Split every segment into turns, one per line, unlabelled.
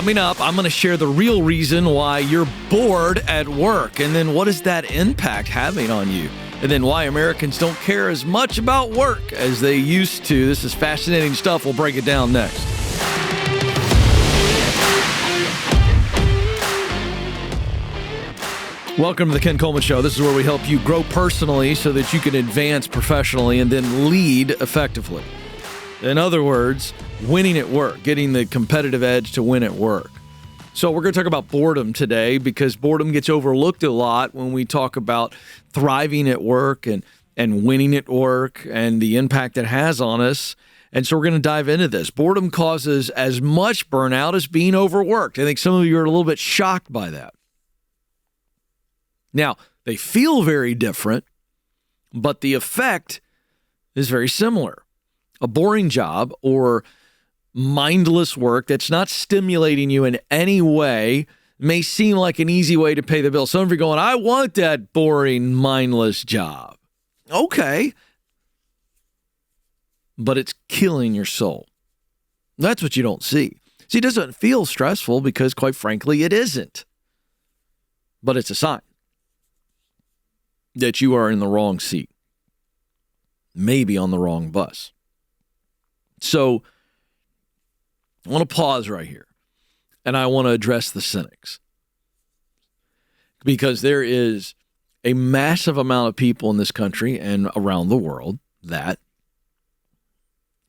Coming up, I'm going to share the real reason why you're bored at work, and then what is that impact having on you, and then why Americans don't care as much about work as they used to. This is fascinating stuff. We'll break it down next. Welcome to the Ken Coleman Show. This is where we help you grow personally so that you can advance professionally and then lead effectively. In other words, winning at work, getting the competitive edge to win at work. So we're going to talk about boredom today because boredom gets overlooked a lot when we talk about thriving at work and winning at work and the impact it has on us. And so we're going to dive into this. Boredom causes as much burnout as being overworked. I think some of you are a little bit shocked by that. Now, they feel very different, but the effect is very similar. A boring job or mindless work that's not stimulating you in any way may seem like an easy way to pay the bill. Some of you are going, I want that boring, mindless job. Okay. But it's killing your soul. That's what you don't see. See, it doesn't feel stressful because, quite frankly, it isn't. But it's a sign that you are in the wrong seat, maybe on the wrong bus. So I want to pause right here, and I want to address the cynics, because there is a massive amount of people in this country and around the world that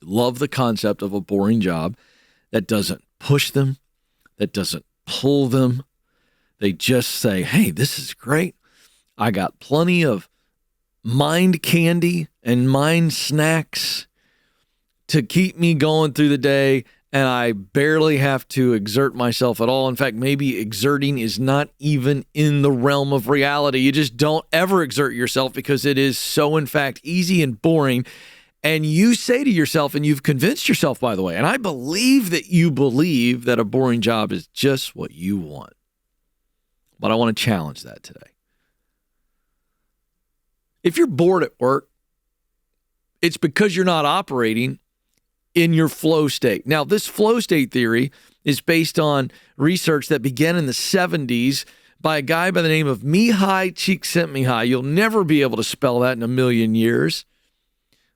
love the concept of a boring job that doesn't push them, that doesn't pull them. They just say, hey, this is great. I got plenty of mind candy and mind snacks to keep me going through the day, and I barely have to exert myself at all. In fact, maybe exerting is not even in the realm of reality. You just don't ever exert yourself because it is so, in fact, easy and boring. And you say to yourself, and you've convinced yourself, by the way, and I believe that you believe that a boring job is just what you want. But I want to challenge that today. If you're bored at work, it's because you're not operating in your flow state. Now, this flow state theory is based on research that began in the 70s by a guy by the name of Mihai Csikszentmihalyi. You'll never be able to spell that in a million years.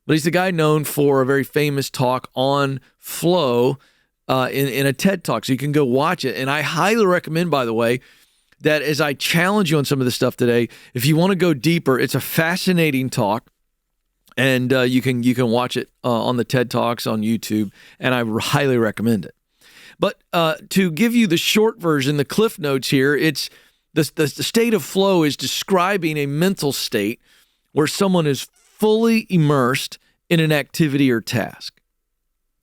But he's the guy known for a very famous talk on flow in a TED Talk. So you can go watch it. And I highly recommend, by the way, that as I challenge you on some of this stuff today, if you want to go deeper, it's a fascinating talk. And you can watch it on the TED Talks on YouTube, and I highly recommend it. But to give you the short version, the cliff notes here, it's the state of flow is describing a mental state where someone is fully immersed in an activity or task.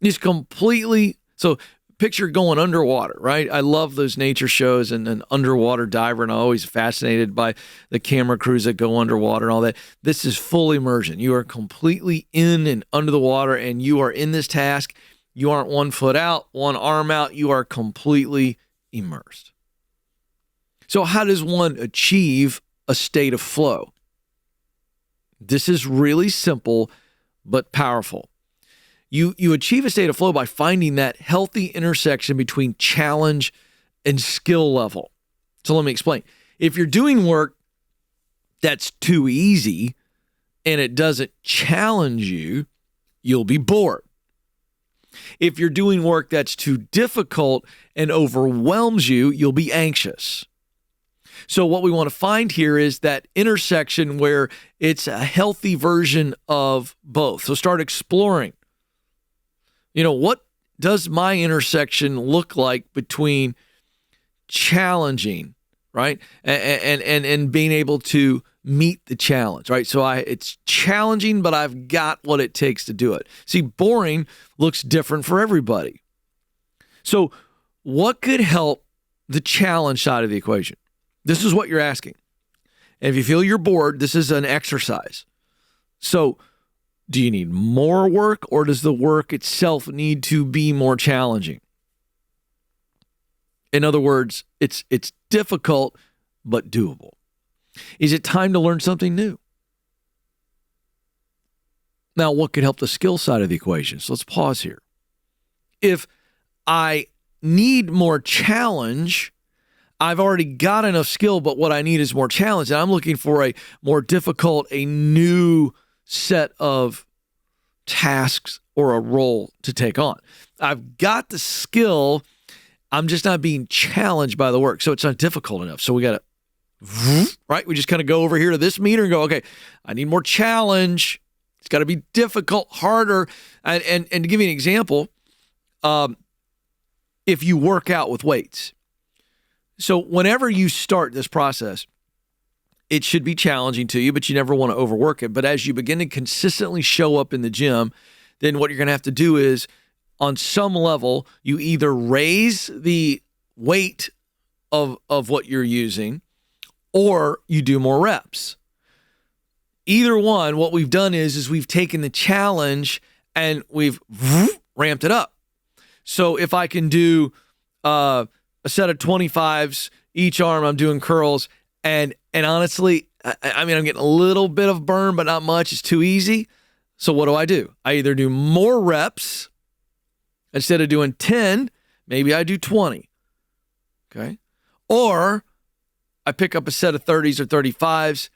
It's completely, so picture going underwater, right? I love those nature shows and an underwater diver, and I'm always fascinated by the camera crews that go underwater and all that. This is full immersion. You are completely in and under the water, and you are in this task. You aren't 1 foot out, 1 arm out. You are completely immersed. So how does one achieve a state of flow? This is really simple but powerful. You achieve a state of flow by finding that healthy intersection between challenge and skill level. So let me explain. If you're doing work that's too easy and it doesn't challenge you, you'll be bored. If you're doing work that's too difficult and overwhelms you, you'll be anxious. So what we want to find here is that intersection where it's a healthy version of both. So start exploring. What does my intersection look like between challenging, right, and being able to meet the challenge, right? So it's challenging, but I've got what it takes to do it. See, boring looks different for everybody. So what could help the challenge side of the equation? This is what you're asking. And if you feel you're bored, this is an exercise. So do you need more work, or does the work itself need to be more challenging? In other words, it's difficult but doable. Is it time to learn something new? Now, what could help the skill side of the equation? So let's pause here. If I need more challenge. I've already got enough skill, but what I need is more challenge. And I'm looking for a more difficult, a new set of tasks or a role to take on. I've got the skill. I'm just not being challenged by the work. So it's not difficult enough. So we got to, right? We just kind of go over here to this meter and go, okay, I need more challenge. It's got to be difficult, harder. And to give you an example, if you work out with weights. So whenever you start this process, it should be challenging to you, but you never want to overwork it. But as you begin to consistently show up in the gym, then what you're going to have to do is, on some level, you either raise the weight of what you're using or you do more reps. Either one, what we've done is we've taken the challenge and we've ramped it up. So if I can do a set of 25s each arm, I'm doing curls, and honestly, I mean, I'm getting a little bit of burn, but not much. It's too easy. So what do? I either do more reps. Instead of doing 10, maybe I do 20. Okay? Or I pick up a set of 30s or 35s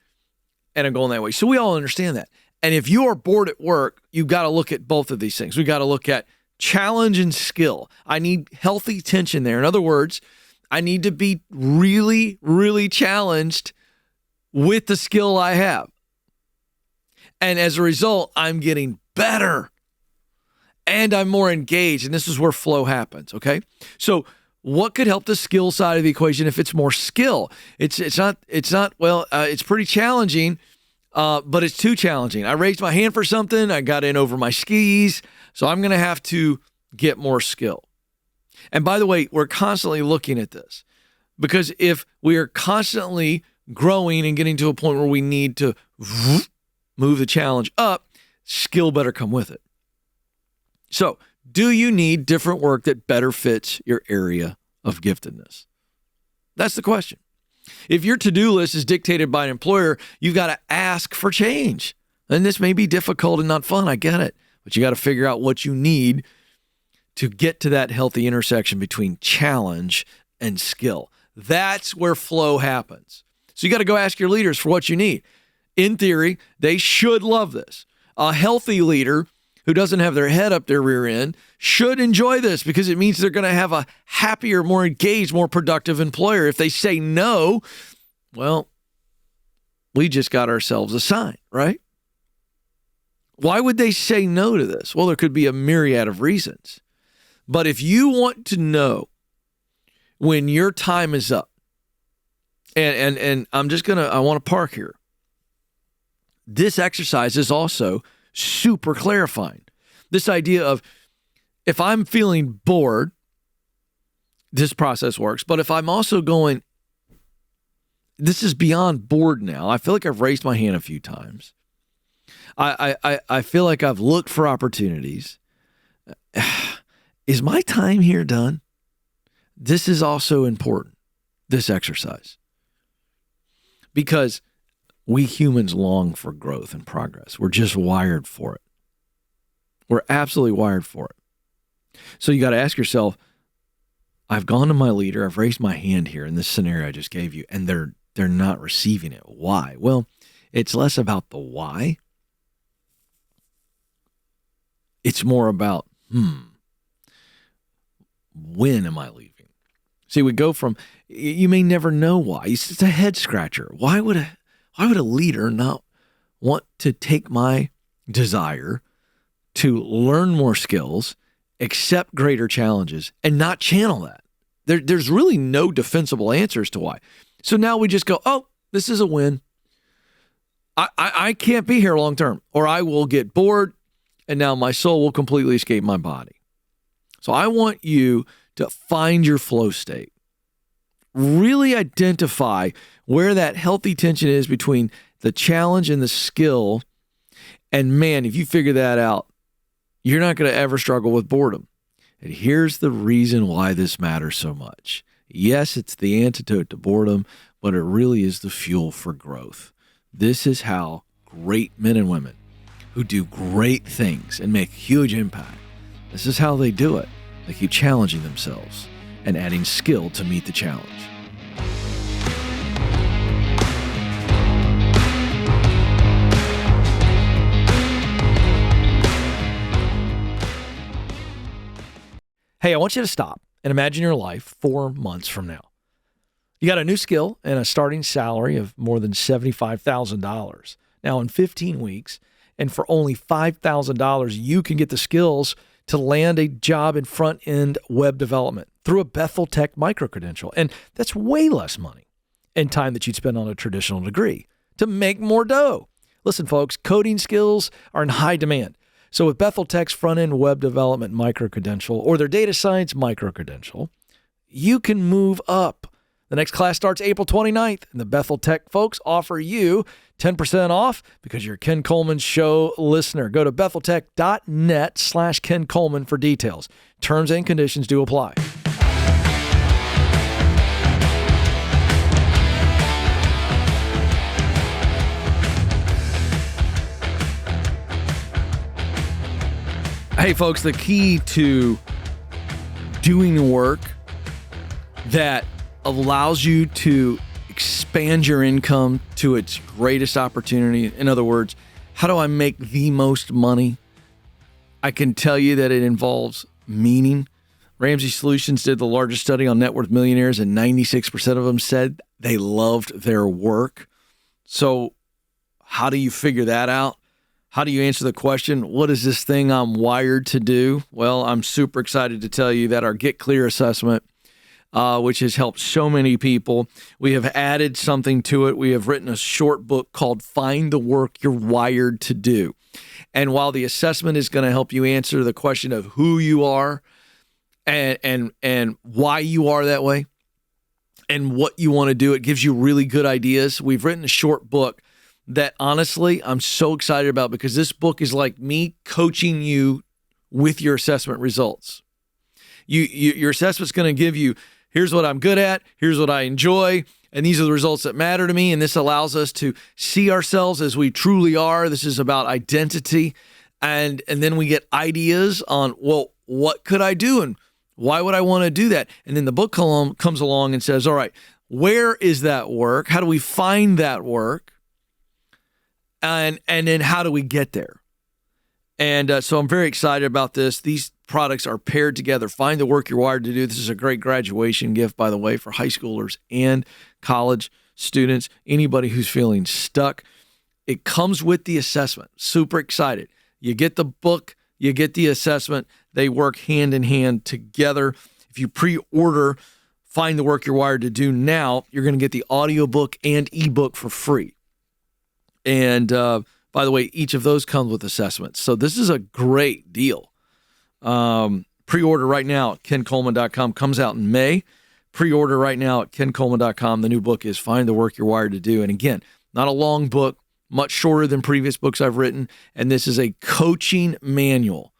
and I'm going that way. So we all understand that. And if you are bored at work, you've got to look at both of these things. We've got to look at challenge and skill. I need healthy tension there. In other words, I need to be really, really challenged with the skill I have. And as a result, I'm getting better and I'm more engaged. And this is where flow happens, okay? So what could help the skill side of the equation if it's more skill? It's pretty challenging, but it's too challenging. I raised my hand for something. I got in over my skis. So I'm going to have to get more skill. And by the way, we're constantly looking at this because if we are constantly growing and getting to a point where we need to move the challenge up, skill better come with it. So, do you need different work that better fits your area of giftedness? That's the question. If your to-do list is dictated by an employer, you've got to ask for change. And this may be difficult and not fun, I get it. But you got to figure out what you need to get to that healthy intersection between challenge and skill. That's where flow happens. So you got to go ask your leaders for what you need. In theory, they should love this. A healthy leader who doesn't have their head up their rear end should enjoy this because it means they're going to have a happier, more engaged, more productive employer. If they say no, well, we just got ourselves a sign, right? Why would they say no to this? Well, there could be a myriad of reasons. But if you want to know when your time is up, and I want to park here. This exercise is also super clarifying. This idea of if I'm feeling bored, this process works. But if I'm also going, this is beyond bored now. I feel like I've raised my hand a few times. I feel like I've looked for opportunities. Is my time here done? This is also important, this exercise. Because we humans long for growth and progress. We're just wired for it. We're absolutely wired for it. So you got to ask yourself, I've gone to my leader, I've raised my hand here in this scenario I just gave you, and they're not receiving it. Why? Well, it's less about the why. It's more about, when am I leaving? See, we go from, you may never know why. It's a head scratcher. Why would a leader not want to take my desire to learn more skills, accept greater challenges, and not channel that? There's really no defensible answers to why. So now we just go, oh, this is a win. I can't be here long term, or I will get bored, and now my soul will completely escape my body. So I want you to find your flow state. Really identify where that healthy tension is between the challenge and the skill. And man, if you figure that out, you're not going to ever struggle with boredom. And here's the reason why this matters so much. Yes, it's the antidote to boredom, but it really is the fuel for growth. This is how great men and women who do great things and make huge impact, this is how they do it. They keep challenging themselves. and adding skill to meet the challenge. Hey, I want you to stop and imagine your life 4 months from now. You got a new skill and a starting salary of more than $75,000. Now, in 15 weeks, and for only $5,000, you can get the skills to land a job in front-end web development through a Bethel Tech micro-credential. And that's way less money and time that you'd spend on a traditional degree to make more dough. Listen, folks, coding skills are in high demand. So with Bethel Tech's front-end web development micro-credential or their data science micro-credential, you can move up. The next class starts April 29th, and the Bethel Tech folks offer you 10% off because you're a Ken Coleman Show listener. Go to betheltech.net/Ken Coleman for details. Terms and conditions do apply. Hey, folks, the key to doing work that allows you to expand your income to its greatest opportunity. In other words, how do I make the most money? I can tell you that it involves meaning. Ramsey Solutions did the largest study on net worth millionaires, and 96% of them said they loved their work. So how do you figure that out? How do you answer the question, what is this thing I'm wired to do? Well, I'm super excited to tell you that our Get Clear assessment, which has helped so many people, we have added something to it. We have written a short book called Find the Work You're Wired to Do. And while the assessment is going to help you answer the question of who you are and why you are that way and what you want to do, it gives you really good ideas. We've written a short book that honestly I'm so excited about because this book is like me coaching you with your assessment results. Your assessment's going to give you, here's what I'm good at, here's what I enjoy, and these are the results that matter to me, and this allows us to see ourselves as we truly are. This is about identity, and then we get ideas on, well, what could I do, and why would I want to do that? And then the book comes along and says, all right, where is that work? How do we find that work? And then how do we get there? And so I'm very excited about this. These products are paired together. Find the work you're wired to do. This is a great graduation gift, by the way, for high schoolers and college students, anybody who's feeling stuck. It comes with the assessment. Super excited. You get the book, you get the assessment. They work hand in hand together. If you pre-order Find the Work You're Wired to Do now, you're going to get the audiobook and ebook for free. And by the way, each of those comes with assessments. So this is a great deal. Pre-order right now at kencoleman.com. Comes out in May. Pre-order right now at kencoleman.com. The new book is Find the Work You're Wired to Do. And again, not a long book, much shorter than previous books I've written. And this is a coaching manual.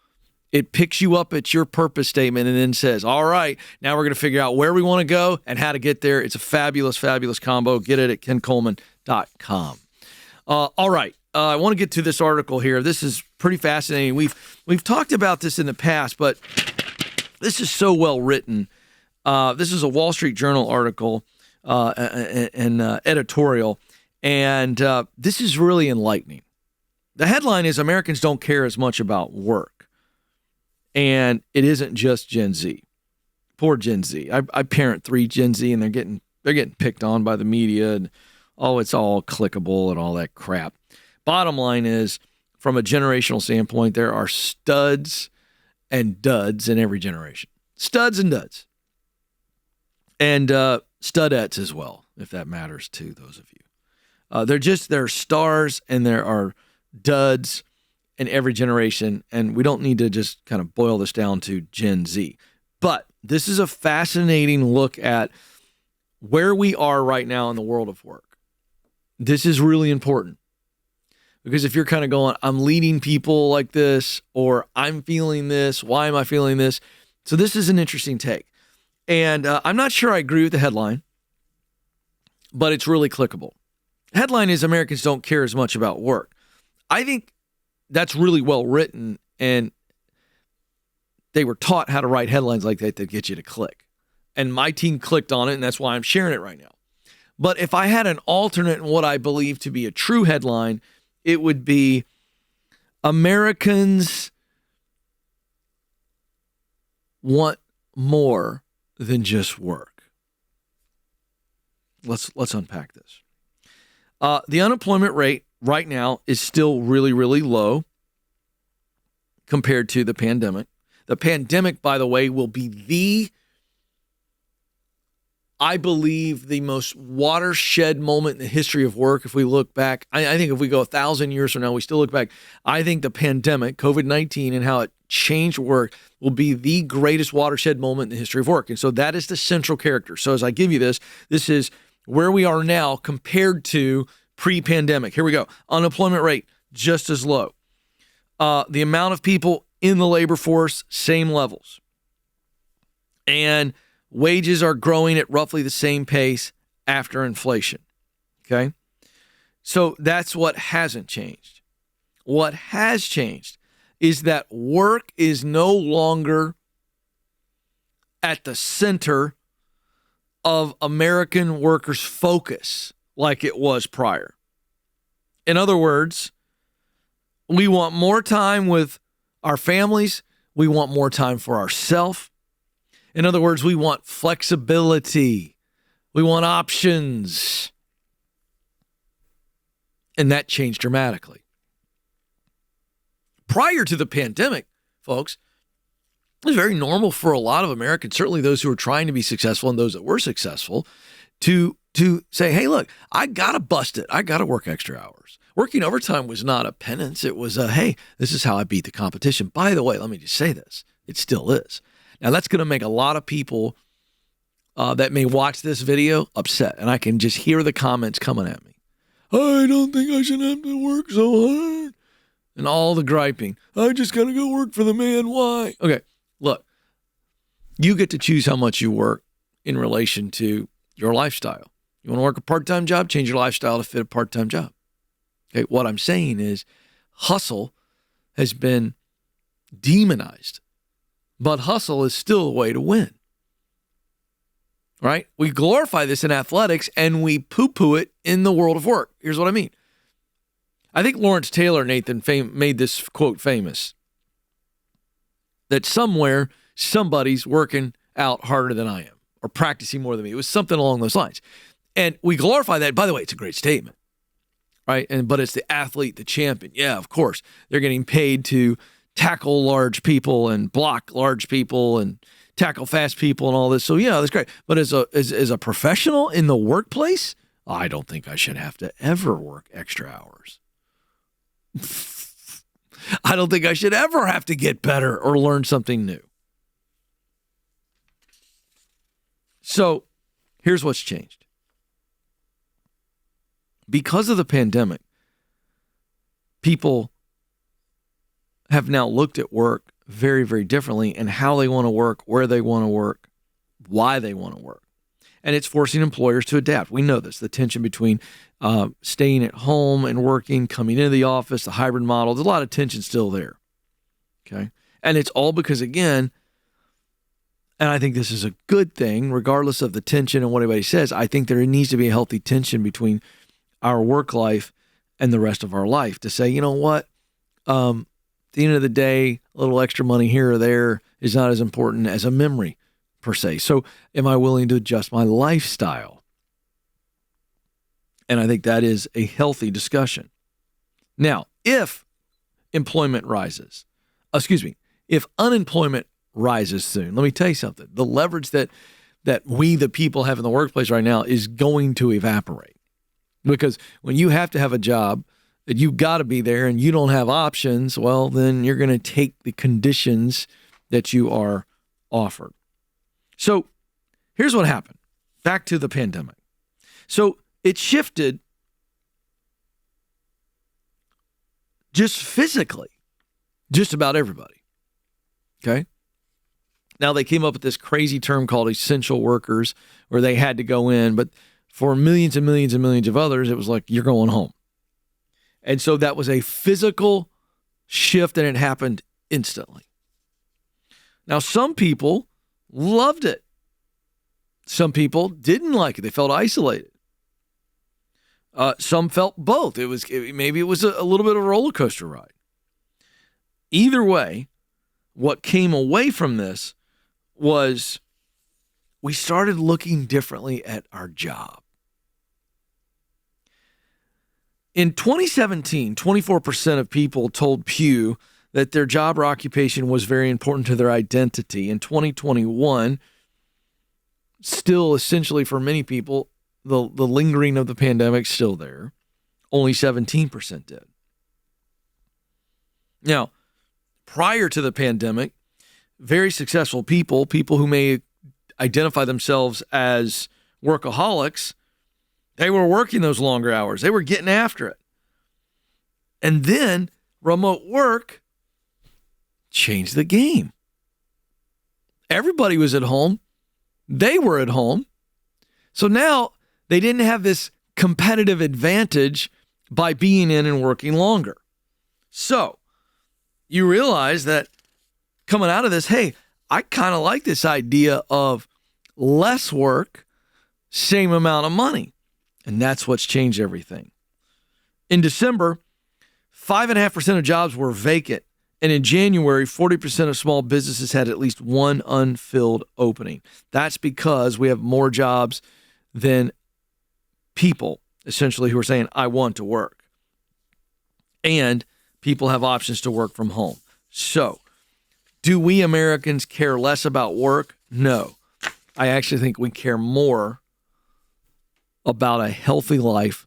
It picks you up at your purpose statement and then says, all right, now we're going to figure out where we want to go and how to get there. It's a fabulous, fabulous combo. Get it at kencoleman.com. All right. I want to get to this article here. This is pretty fascinating. We've talked about this in the past, but this is so well written. This is a Wall Street Journal article and editorial, and this is really enlightening. The headline is Americans don't care as much about work, and it isn't just Gen Z. Poor Gen Z. I parent 3 Gen Z, and they're getting picked on by the media, and it's all clickable and all that crap. Bottom line is, from a generational standpoint, there are studs and duds in every generation. Studs and duds. And studettes as well, if that matters to those of you. There are stars and there are duds in every generation, and we don't need to just kind of boil this down to Gen Z. But this is a fascinating look at where we are right now in the world of work. This is really important because if you're kind of going, I'm leading people like this, or I'm feeling this, why am I feeling this? So this is an interesting take. And I'm not sure I agree with the headline, but it's really clickable. Headline is Americans don't care as much about work. I think that's really well written, and they were taught how to write headlines like that get you to click. and my team clicked on it, and that's why I'm sharing it right now. But if I had an alternate in what I believe to be a true headline, it would be Americans want more than just work. Let's unpack this. The unemployment rate right now is still really, really low compared to the pandemic. The pandemic, by the way, will be I believe, the most watershed moment in the history of work. If we look back, I think if we go 1,000 years from now, we still look back. I think the pandemic, COVID-19, and how it changed work will be the greatest watershed moment in the history of work. And so that is the central character. So as I give you this is where we are now compared to pre-pandemic. Here we go. Unemployment rate, just as low. The amount of people in the labor force, same levels. And wages are growing at roughly the same pace after inflation. Okay? So that's what hasn't changed. What has changed is that work is no longer at the center of American workers' focus like it was prior. In other words, we want more time with our families. We want more time for ourselves. In other words, we want flexibility. We want options. And that changed dramatically. Prior to the pandemic, folks, it was very normal for a lot of Americans, certainly those who were trying to be successful and those that were successful, to say, hey, look, I got to bust it. I got to work extra hours. Working overtime was not a penance. It was hey, this is how I beat the competition. By the way, let me just say this. It still is. Now, that's going to make a lot of people that may watch this video upset. And I can just hear the comments coming at me. I don't think I should have to work so hard. And all the griping. I just got to go work for the man. Why? Okay, look. You get to choose how much you work in relation to your lifestyle. You want to work a part-time job? Change your lifestyle to fit a part-time job. Okay, what I'm saying is hustle has been demonized. But hustle is still a way to win, right? We glorify this in athletics and we poo-poo it in the world of work. Here's what I mean. I think Lawrence Taylor, Nathan, made this quote famous, that somewhere somebody's working out harder than I am or practicing more than me. It was something along those lines. And we glorify that. By the way, it's a great statement, right? But it's the athlete, the champion. Yeah, of course. They're getting paid to tackle large people and block large people and tackle fast people and all this. So yeah, that's great. But as a professional in the workplace, I don't think I should have to ever work extra hours. I don't think I should ever have to get better or learn something new. So here's what's changed. Because of the pandemic, people have now looked at work very, very differently and how they want to work, where they want to work, why they want to work. And it's forcing employers to adapt. We know this, the tension between staying at home and working, coming into the office, the hybrid model. There's a lot of tension still there. Okay. And it's all because, again, and I think this is a good thing, regardless of the tension and what anybody says, I think there needs to be a healthy tension between our work life and the rest of our life to say, you know what? At the end of the day, a little extra money here or there is not as important as a memory per se. So am I willing to adjust my lifestyle? And I think that is a healthy discussion. Now, if unemployment rises soon, let me tell you something. The leverage that we, the people, have in the workplace right now is going to evaporate. Because when you have to have a job, that you got to be there and you don't have options, well, then you're going to take the conditions that you are offered. So here's what happened. Back to the pandemic. So it shifted just physically, just about everybody. Okay? Now they came up with this crazy term called essential workers, where they had to go in, but for millions and millions and millions of others, it was like, you're going home. And so that was a physical shift, and it happened instantly. Now, some people loved it. Some people didn't like it. They felt isolated. Some felt both. Maybe it was a little bit of a roller coaster ride. Either way, what came away from this was we started looking differently at our job. In 2017, 24% of people told Pew that their job or occupation was very important to their identity. In 2021, still essentially for many people, the lingering of the pandemic still there. Only 17% did. Now, prior to the pandemic, very successful people who may identify themselves as workaholics, they were working those longer hours. They were getting after it. And then remote work changed the game. Everybody was at home. They were at home. So now they didn't have this competitive advantage by being in and working longer. So you realize that coming out of this, hey, I kind of like this idea of less work, same amount of money. And that's what's changed everything. In December, 5.5% of jobs were vacant. And in January, 40% of small businesses had at least one unfilled opening. That's because we have more jobs than people, essentially, who are saying, I want to work. And people have options to work from home. So, do we Americans care less about work? No. I actually think we care more about a healthy life.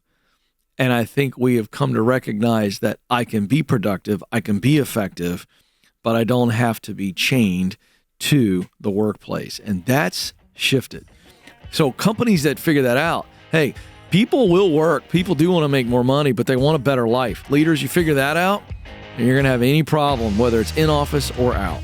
And I think we have come to recognize that I can be productive, I can be effective, but I don't have to be chained to the workplace. And that's shifted. So companies that figure that out, hey, people will work. People do want to make more money, but they want a better life. Leaders, you figure that out, and you're going to have any problem, whether it's in office or out.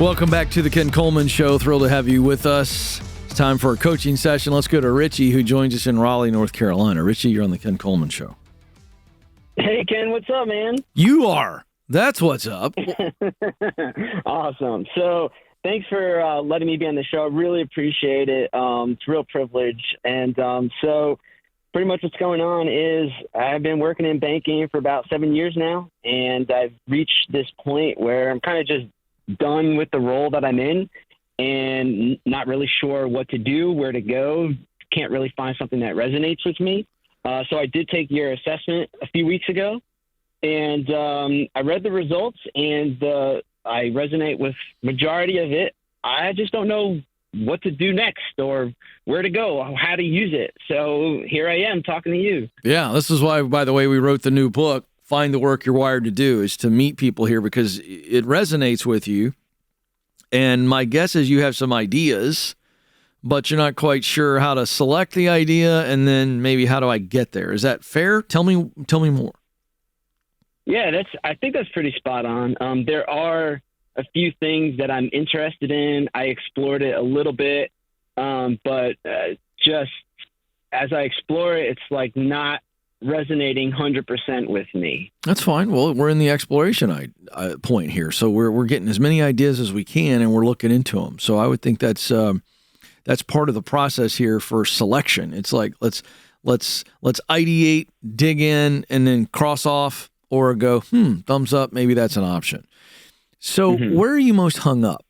Welcome back to the Ken Coleman Show. Thrilled to have you with us. It's time for a coaching session. Let's go to Richie, who joins us in Raleigh, North Carolina. Richie, you're on the Ken Coleman Show.
Hey, Ken, what's up, man?
You are. That's what's up.
Awesome. So thanks for letting me be on the show. I really appreciate it. It's a real privilege. And so pretty much what's going on is I've been working in banking for about 7 years now, and I've reached this point where I'm kind of just done with the role that I'm in and not really sure what to do, where to go. Can't really find something that resonates with me. So I did take your assessment a few weeks ago, and I read the results, and I resonate with majority of it. I just don't know what to do next or where to go, how to use it. So here I am talking to you.
Yeah, this is why, by the way, we wrote the new book, Find the Work You're Wired to Do, is to meet people here because it resonates with you. And my guess is you have some ideas, but you're not quite sure how to select the idea and then maybe how do I get there? Is that fair? Tell me more.
Yeah, I think that's pretty spot on. There are a few things that I'm interested in. I explored it a little bit, but just as I explore it, it's like not resonating 100% with me.
That's fine. Well, we're in the exploration point here, so we're getting as many ideas as we can, and we're looking into them. So I would think that's part of the process here for selection. It's like let's ideate, dig in, and then cross off or go thumbs up. Maybe that's an option. So where are you most hung up?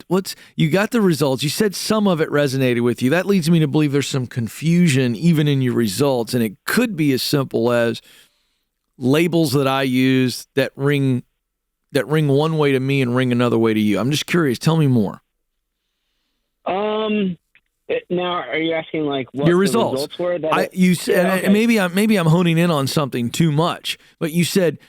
What's you got the results? You said some of it resonated with you. That leads me to believe there's some confusion even in your results, and it could be as simple as labels that I use that ring one way to me and ring another way to you. I'm just curious. Tell me more.
Now, are you asking like what
your
the
results
were?
You said
okay.
maybe I'm honing in on something too much, but you said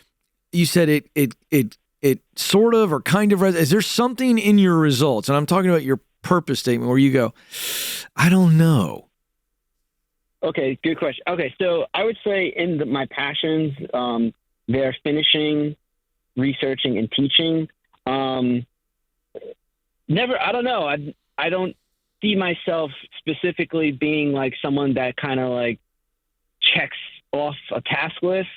it sort of or kind of is there something in your results, and I'm talking about your purpose statement, where you go, I don't know.
Okay, good question. Okay, so I would say in my passions, they're finishing, researching, and teaching. Never. I don't know. I don't see myself specifically being like someone that kind of like checks off a task list.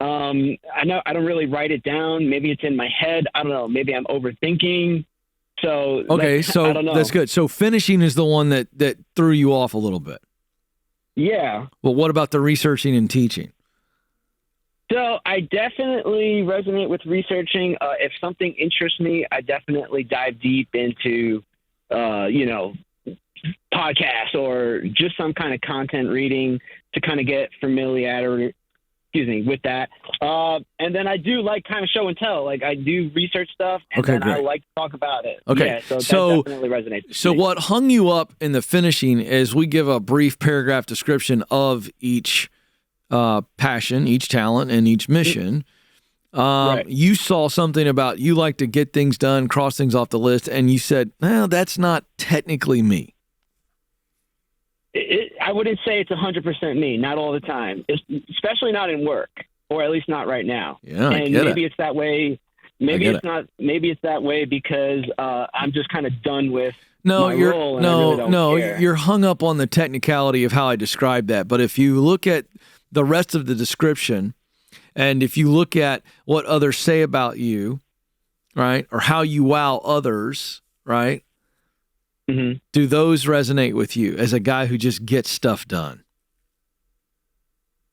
I know I don't really write it down. Maybe it's in my head. I don't know. Maybe I'm overthinking. So
Okay, so
I don't know.
that's good. So finishing is the one that threw you off a little bit.
Yeah.
Well, what about the researching and teaching?
So I definitely resonate with researching. If something interests me, I definitely dive deep into, podcasts or just some kind of content reading to kind of get familiarity, with that. And then I do like kind of show and tell. Like I do research stuff, and then
great.
I like to talk about it.
Okay,
yeah, so that definitely resonates with
So
me.
what hung you up in the finishing is we give a brief paragraph description of each passion, each talent, and each mission.
Right.
You saw something about you like to get things done, cross things off the list, and you said, well, that's not technically me.
I wouldn't say it's 100% me, not all the time, especially not in work, or at least not right now.
Yeah,
and maybe it's that way. Maybe it's not. Maybe it's that way because I'm just kind of done with my role. And I really don't care.
You're hung up on the technicality of how I described that. But if you look at the rest of the description, and if you look at what others say about you, right, or how you wow others, right.
Mm-hmm.
Do those resonate with you as a guy who just gets stuff done?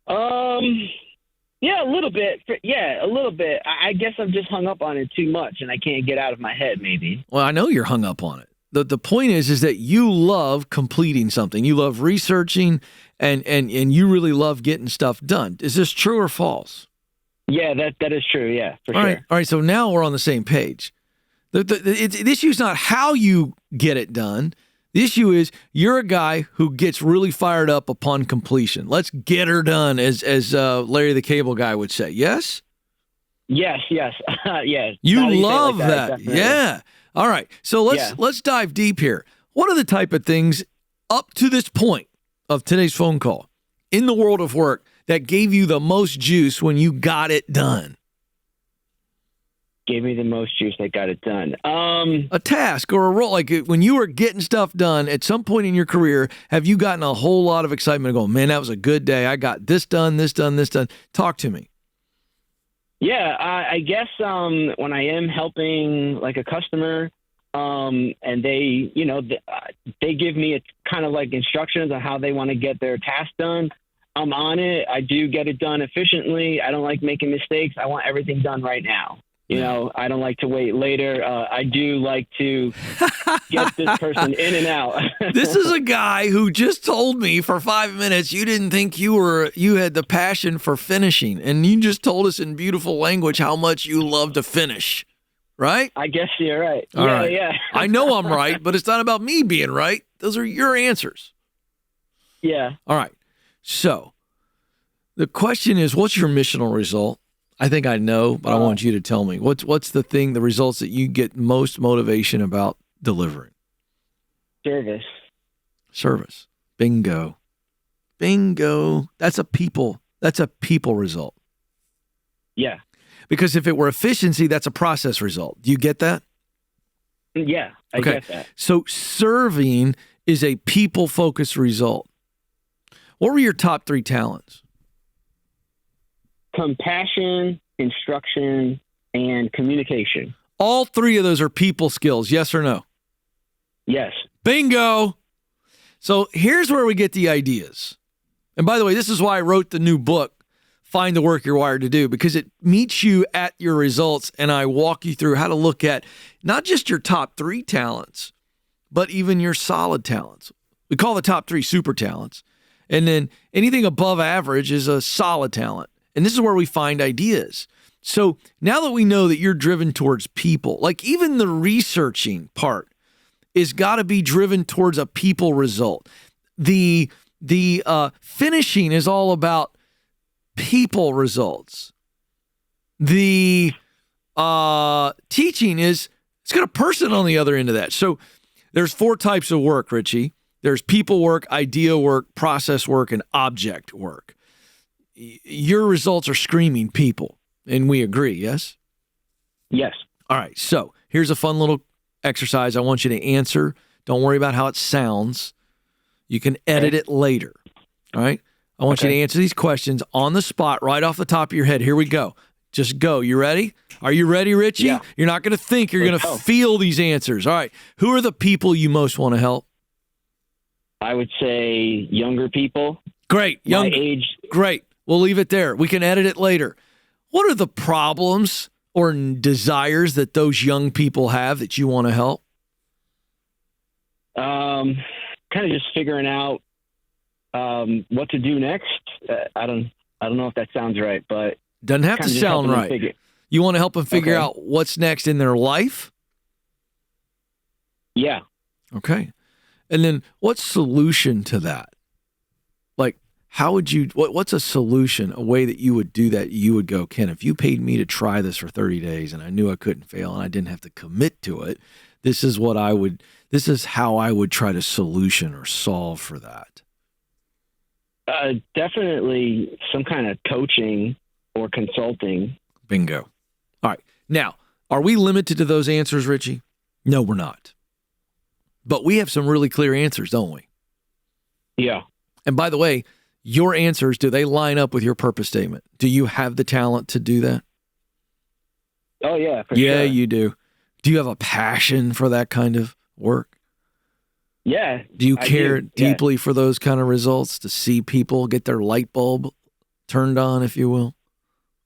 Yeah, a little bit. Yeah, a little bit. I guess I'm just hung up on it too much, and I can't get out of my head. Maybe.
Well, I know you're hung up on it. The point is that you love completing something. You love researching, and you really love getting stuff done. Is this true or false?
Yeah, that is true. Yeah, for sure.
All right. So now we're on the same page. The issue is not how you get it done. The issue is you're a guy who gets really fired up upon completion. Let's get her done, as Larry the Cable Guy would say. Yes?
Yes. Yes.
You love that. Yeah. All right. So let's dive deep here. What are the type of things up to this point of today's phone call in the world of work that gave you the most juice when you got it done?
Gave me the most juice that got it done.
A task or a role, like when you were getting stuff done at some point in your career, have you gotten a whole lot of excitement going, man, that was a good day. I got this done, this done, this done. Talk to me.
Yeah, I guess when I am helping like a customer and they, they give me kind of like instructions on how they want to get their task done. I'm on it. I do get it done efficiently. I don't like making mistakes. I want everything done right now. I don't like to wait later. I do like to get this person in and out.
This is a guy who just told me for 5 minutes you didn't think you had the passion for finishing, and you just told us in beautiful language how much you love to finish, right?
I guess you're right.
All right.
Yeah.
I know I'm right, but it's not about me being right. Those are your answers.
Yeah.
All right. So the question is, what's your missional result? I think I know, but I want you to tell me. What's the results that you get most motivation about delivering? Service. Bingo. That's a people result.
Yeah.
Because if it were efficiency, that's a process result. Do you get that?
Yeah, I get that.
So serving is a people-focused result. What were your top 3 talents?
Compassion, instruction, and communication.
All 3 of those are people skills, yes or no?
Yes.
Bingo. So here's where we get the ideas. And by the way, this is why I wrote the new book, Find the Work You're Wired to Do, because it meets you at your results, and I walk you through how to look at not just your top 3 talents, but even your solid talents. We call the top 3 super talents. And then anything above average is a solid talent. And this is where we find ideas. So now that we know that you're driven towards people, like even the researching part is got to be driven towards a people result. The finishing is all about people results. The teaching it's got a person on the other end of that. So there's 4 types of work, Richie. There's people work, idea work, process work, and object work. Your results are screaming people, and we agree, yes?
Yes.
All right, so here's a fun little exercise. I want you to answer. Don't worry about how it sounds. You can edit it later. All right? I want you to answer these questions on the spot, right off the top of your head. Here we go. Just go. You ready? Are you ready, Richie?
Yeah.
You're not going to think. You're going to feel these answers. All right. Who are the people you most want to help?
I would say younger people.
Great.
My age.
Great. We'll leave it there. We can edit it later. What are the problems or desires that those young people have that you want to help?
Kind of just figuring out what to do next. I don't know if that sounds right, but
doesn't have to sound right. You want to help them figure out what's next in their life?
Yeah.
Okay. And then what's solution to that? Like, how would you, what's a solution, a way that you would do that? You would go, Ken, if you paid me to try this for 30 days and I knew I couldn't fail and I didn't have to commit to it, this is how I would try to solution or solve for that.
Definitely some kind of coaching or consulting.
Bingo. All right. Now, are we limited to those answers, Richie? No, we're not. But we have some really clear answers, don't we?
Yeah.
And by the way, your answers, do they line up with your purpose statement? Do you have the talent to do that?
Oh, yeah, for sure.
Yeah, you do. Do you have a passion for that kind of work?
Yeah.
Do you care deeply for those kind of results, to see people get their light bulb turned on, if you will?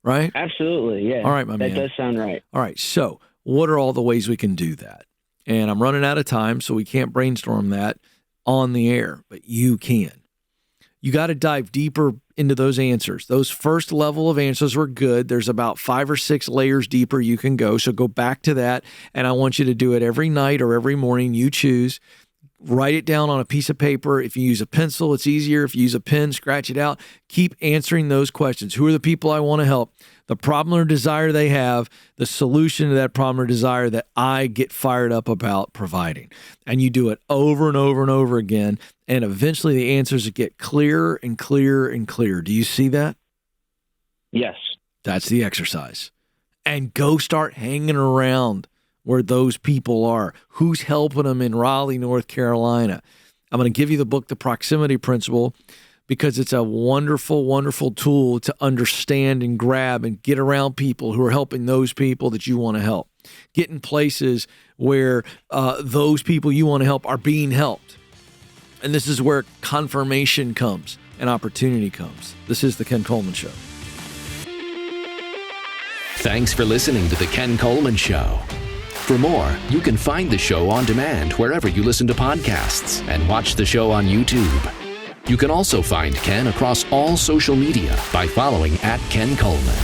Right?
Absolutely, yeah.
All right, my man.
That does sound right.
All right, so what are all the ways we can do that? And I'm running out of time, so we can't brainstorm that on the air, but you can. You got to dive deeper into those answers. Those first level of answers were good. There's about 5 or 6 layers deeper you can go, so go back to that, and I want you to do it every night or every morning. You choose. Write it down on a piece of paper. If you use a pencil, it's easier. If you use a pen, scratch it out. Keep answering those questions. Who are the people I want to help? The problem or desire they have, the solution to that problem or desire that I get fired up about providing. And you do it over and over and over again. And eventually the answers get clearer and clearer and clearer. Do you see that?
Yes.
That's the exercise. And go start hanging around where those people are. Who's helping them in Raleigh, North Carolina? I'm going to give you the book, The Proximity Principle, because it's a wonderful, wonderful tool to understand and grab and get around people who are helping those people that you want to help. Get in places where those people you want to help are being helped. And this is where confirmation comes and opportunity comes. This is The Ken Coleman Show.
Thanks for listening to The Ken Coleman Show. For more, you can find the show on demand wherever you listen to podcasts and watch the show on YouTube. You can also find Ken across all social media by following @Ken Coleman.